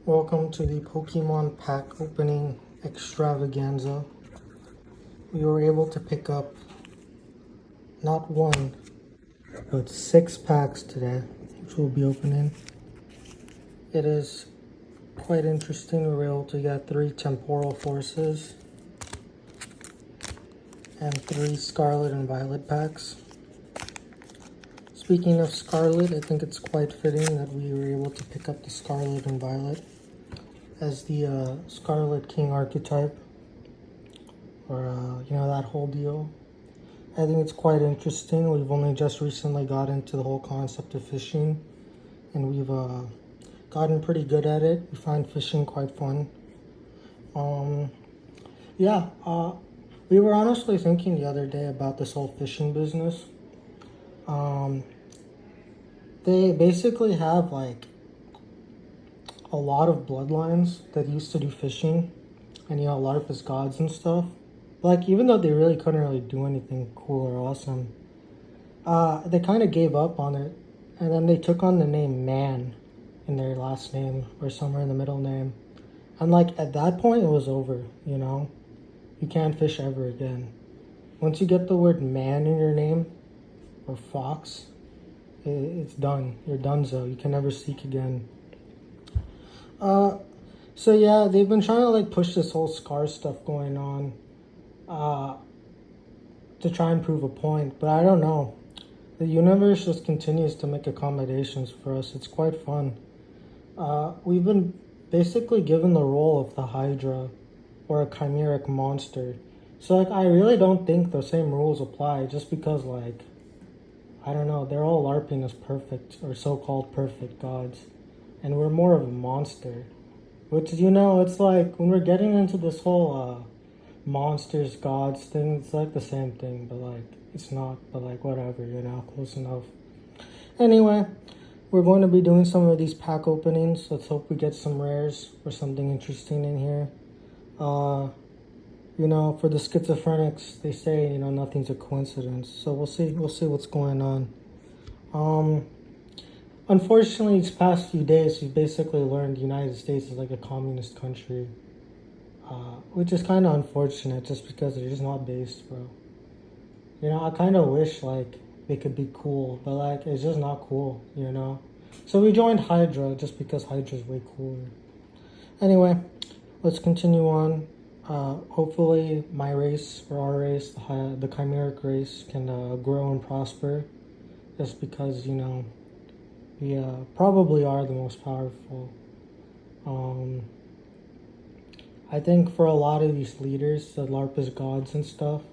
Welcome to the Pokemon pack opening extravaganza. We were able to pick up not one, but 6 packs today, which we'll be opening. It is quite interesting. We were able to get 3 Temporal Forces and 3 Scarlet and Violet packs. Speaking of Scarlet, I think it's quite fitting that we were able to pick up the Scarlet and Violet as the Scarlet King archetype, or that whole deal. I think it's quite interesting. We've only just recently got into the whole concept of fishing, and we've gotten pretty good at it. We find fishing quite fun. We were honestly thinking the other day about this whole fishing business. They basically have like a lot of bloodlines that used to do fishing, and a lot of his gods and stuff. Like, even though they really couldn't really do anything cool or awesome, they kind of gave up on it, and then they took on the name Man in their last name or somewhere in the middle name. And like at that point, it was over. You can't fish ever again. Once you get the word Man in your name or Fox, it's done. You're donezo. You can never seek again. So yeah, they've been trying to like push this whole Scar stuff going on, to try and prove a point, but I don't know. The universe just continues to make accommodations for us. It's quite fun. We've been basically given the role of the Hydra or a chimeric monster. So like, I really don't think the same rules apply just because like, I don't know, they're all LARPing as perfect or so-called perfect gods. And we're more of a monster. Which, it's like when we're getting into this whole monsters, gods thing, it's like the same thing, but like, it's not, but like, whatever, close enough. Anyway, we're going to be doing some of these pack openings. Let's hope we get some rares or something interesting in here. For the schizophrenics, they say, nothing's a coincidence. So we'll see what's going on. Unfortunately, these past few days, we've basically learned the United States is like a communist country, which is kind of unfortunate just because they're just not based, bro. I kind of wish, like, they could be cool, but, like, it's just not cool, So we joined Hydra just because Hydra's way cooler. Anyway, let's continue on. Hopefully my race, or our race, the chimeric race, can grow and prosper just because, we probably are the most powerful. I think for a lot of these leaders, the LARPers gods and stuff,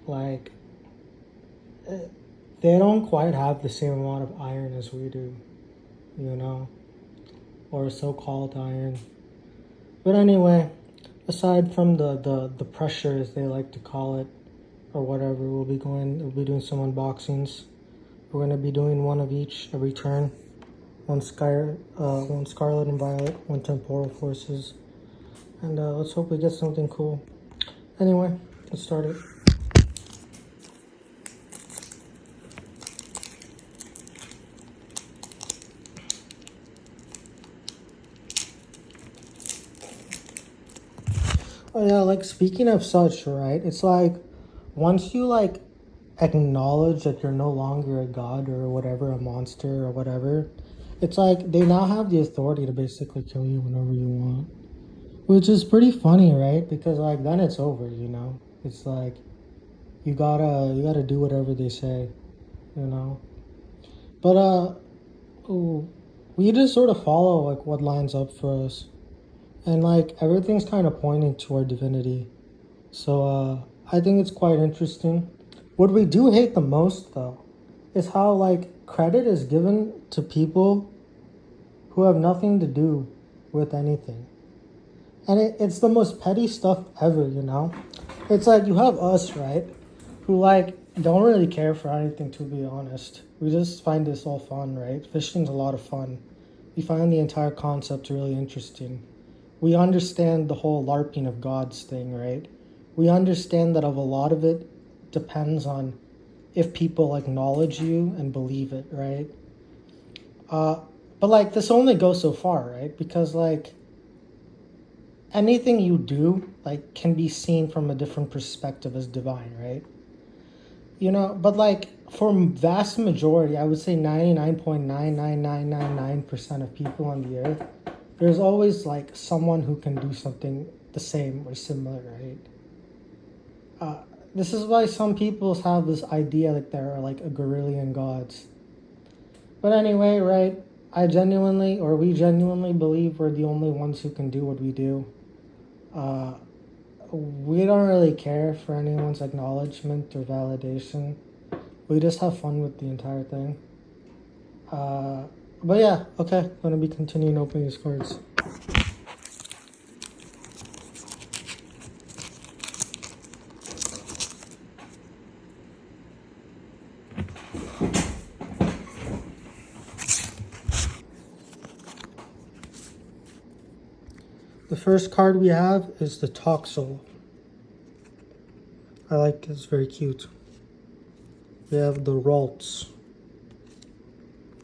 like, they don't quite have the same amount of iron as we do, or so-called iron. But anyway, aside from the pressure, as they like to call it, or whatever, we'll be doing some unboxings. We're going to be doing one of each every turn. One Scarlet and Violet, 1 Temporal Forces. And let's hope we get something cool. Anyway, let's start it. Oh yeah, like, speaking of such, right? It's like, once you like acknowledge that you're no longer a god or whatever, a monster or whatever, it's like they now have the authority to basically kill you whenever you want, which is pretty funny, right? Because like, then it's over. It's like you gotta do whatever they say, but we just sort of follow like what lines up for us, and like everything's kind of pointing to our divinity. So I think it's quite interesting. What we do hate the most, though, is how, like, credit is given to people who have nothing to do with anything. And it's the most petty stuff ever, It's like, you have us, right, who, like, don't really care for anything, to be honest. We just find this all fun, right? Fishing's a lot of fun. We find the entire concept really interesting. We understand the whole LARPing of gods thing, right? We understand that of a lot of it depends on if people acknowledge you and believe it, right? But But like this only goes so far, right? Because like anything you do like can be seen from a different perspective as divine, right? You know, but like for vast majority, I would say 99.99999% of people on the earth, there's always like someone who can do something the same or similar, right? This is why some people have this idea that there are like a gorillion gods. But anyway, right? We genuinely believe we're the only ones who can do what we do. We don't really care for anyone's acknowledgement or validation. We just have fun with the entire thing. But yeah, okay. Gonna be continuing opening these cards. The first card we have is the Toxel. I like it, it's very cute. We have the Ralts.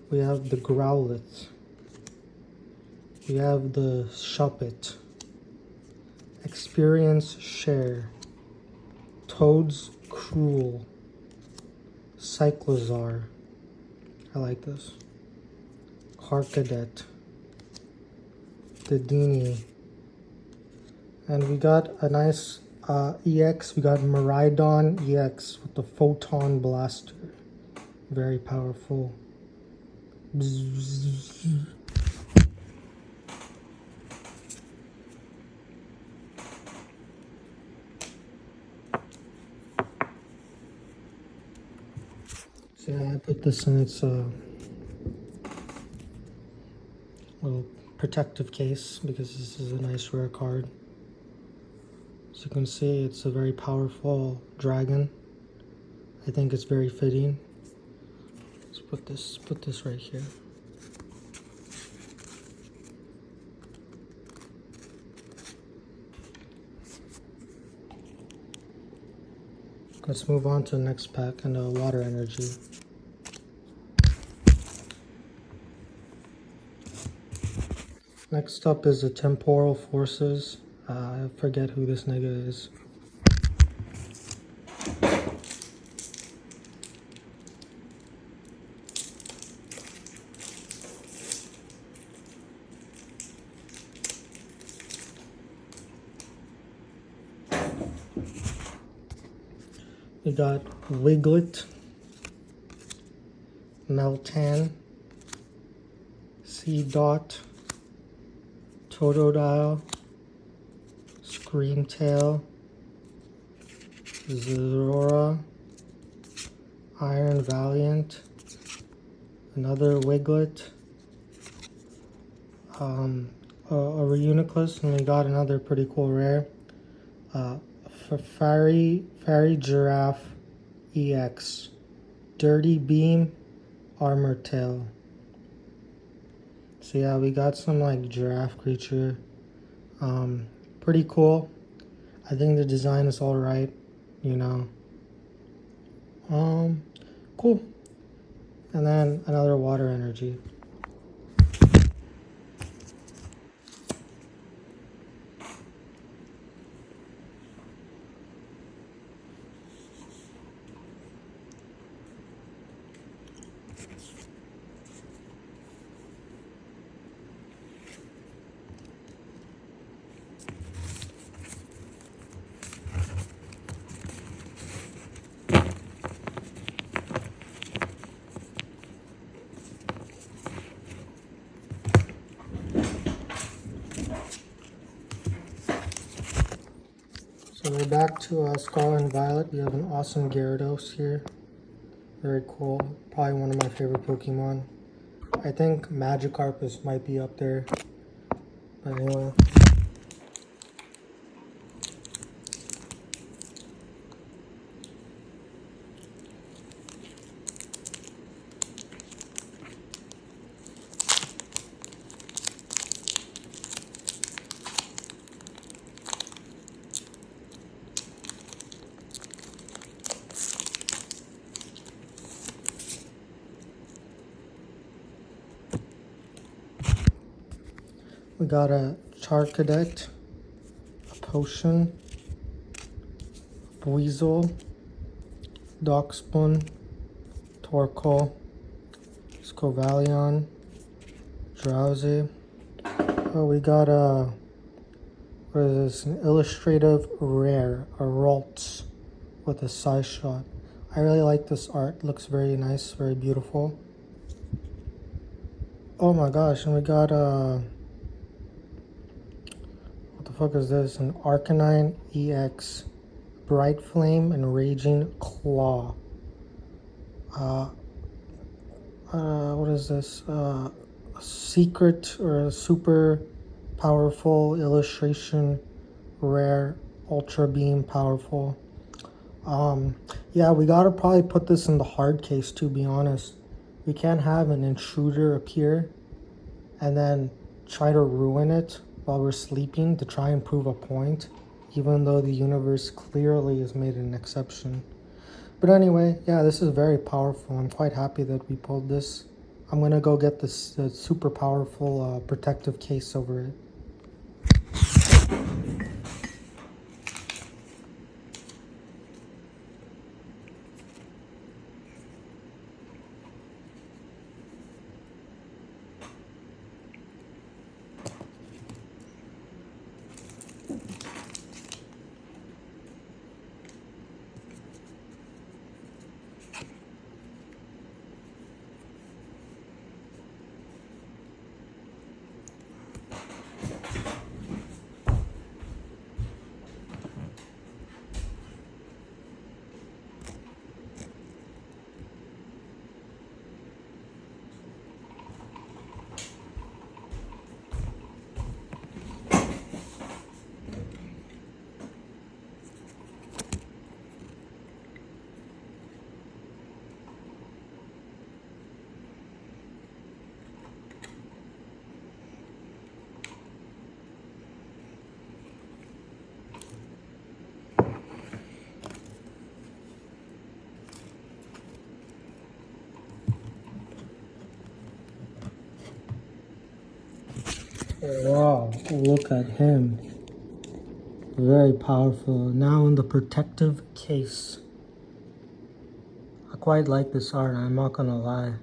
We have the Growlithe. We have the Shuppet. Experience Share. Toad's Cruel. Cyclozar. I like this. Carcadet. Dedenne. And we got a nice EX. We got Miraidon EX with the Photon Blaster. Very powerful. Bzz. So yeah, I put this in its little protective case because this is a nice rare card. As you can see, it's a very powerful dragon. I think it's very fitting. Let's put this right here. Let's move on to the next pack and water energy. Next up is the Temporal Forces. I forget who this nigga is. We got Wiglet, Meltan, Seedot, Totodile, Screamtail, Zora, Iron Valiant, another Wiglet, a Reuniclus, and we got another pretty cool rare. Fairy Giraffe EX, Dirty Beam, Armor Tail. So yeah, we got some like giraffe creature. Pretty cool. I think the design is all right, you know. Cool. And then another water energy. So we're back to Scarlet and Violet. We have an awesome Gyarados here. Very cool. Probably one of my favorite Pokemon. I think Magikarp might be up there. But anyway. got a Charcadet, a Potion, Weasel, Darkspoon, Torkoal, Scovalion, Drowsy. Oh, we got a, what is this, an illustrative rare, a Ralts with a size shot. I really like this art, looks very nice, very beautiful. Oh my gosh, and we got what the fuck is this? An Arcanine EX, Bright Flame and Raging Claw. What is this? A secret or a super powerful illustration, rare, ultra beam powerful. Yeah, we gotta probably put this in the hard case, to be honest. We can't have an intruder appear and then try to ruin it while we're sleeping to try and prove a point, even though the universe clearly has made an exception. But anyway, yeah, this is very powerful. I'm quite happy that we pulled this. I'm gonna go get this super powerful protective case over it. Wow, look at him. Very powerful. Now in the protective case. I quite like this art, I'm not gonna lie.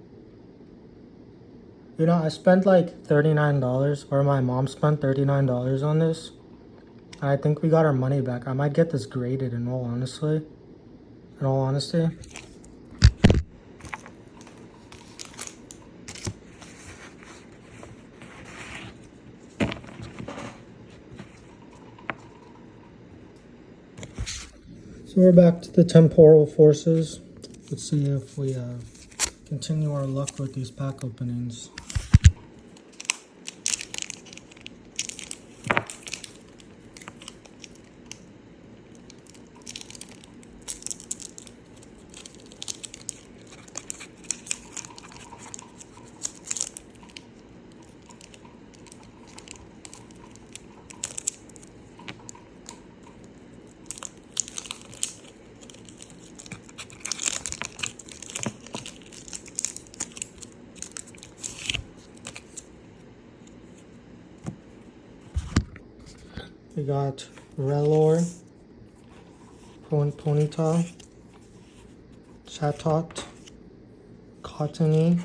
You know, I spent like $39, or my mom spent $39 on this. And I think we got our money back. I might get this graded in all honesty. So we're back to the temporal forces. Let's see if we continue our luck with these pack openings. We got Relor, Ponyta, Chatot, Cottony,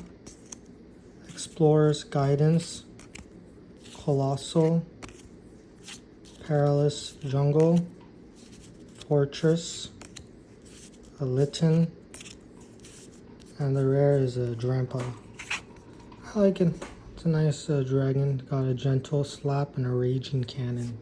Explorer's Guidance, Colossal, Perilous Jungle, Fortress, a Litten, and the rare is a Drampa. I like it. It's a nice dragon. Got a gentle slap and a raging cannon.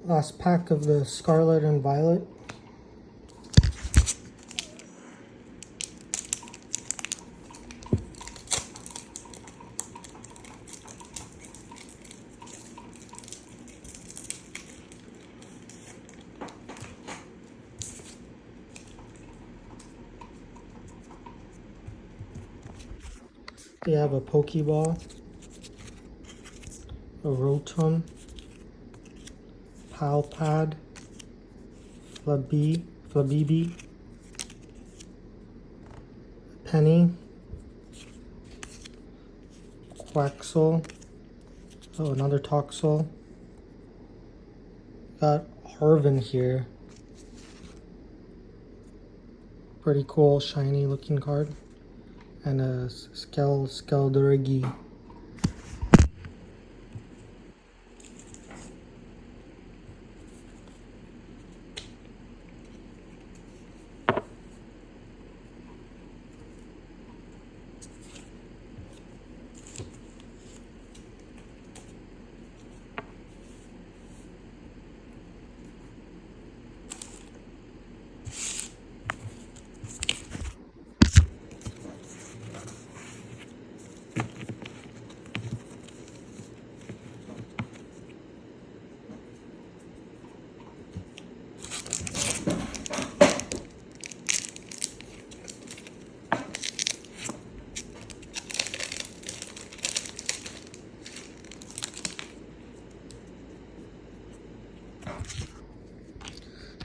Last pack of the Scarlet and Violet. We have a Pokeball, a Rotom, Palpad, Flabibi, Penny, Quaxel, oh, another Toxel. Got Harvin here. Pretty cool, shiny looking card. And a Skeldurigi.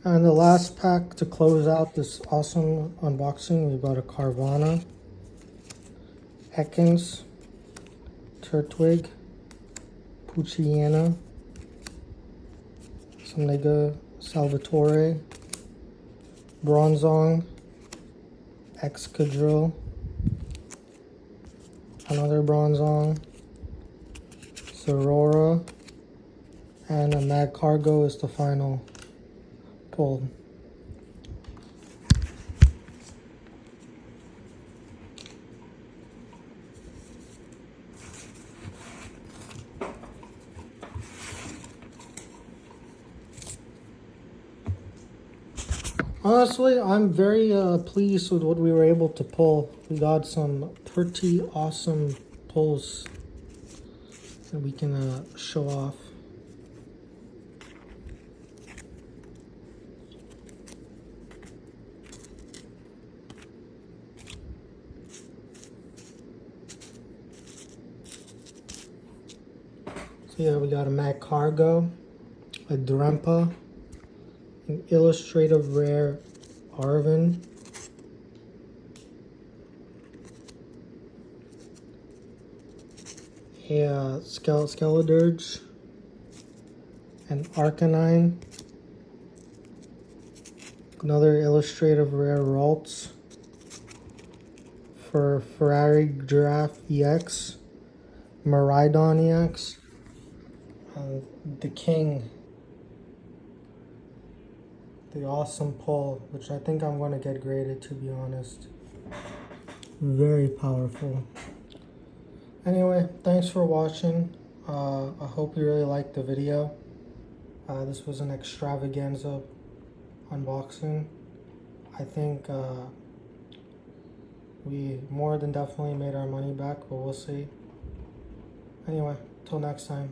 And the last pack to close out this awesome unboxing, we got a Carvana, Ekans, Turtwig, Poochyena, Samnega, Salvatore, Bronzong, Excadrill, another Bronzong, Zorora, and a Magcargo is the final pull. Honestly, I'm very pleased with what we were able to pull. We got some pretty awesome pulls that we can show off. So yeah, we got a Magcargo, a Drempa, an illustrative rare Arvin, a Skeledirge, an Arcanine, another illustrative rare Ralts, for Ferrari Giraffe EX, Miraidon EX, and the King, the awesome pull, which I think I'm going to get graded, to be honest. Very powerful. Anyway, thanks for watching. I hope you really liked the video. This was an extravaganza unboxing. I think we more than definitely made our money back, but we'll see. Anyway, till next time.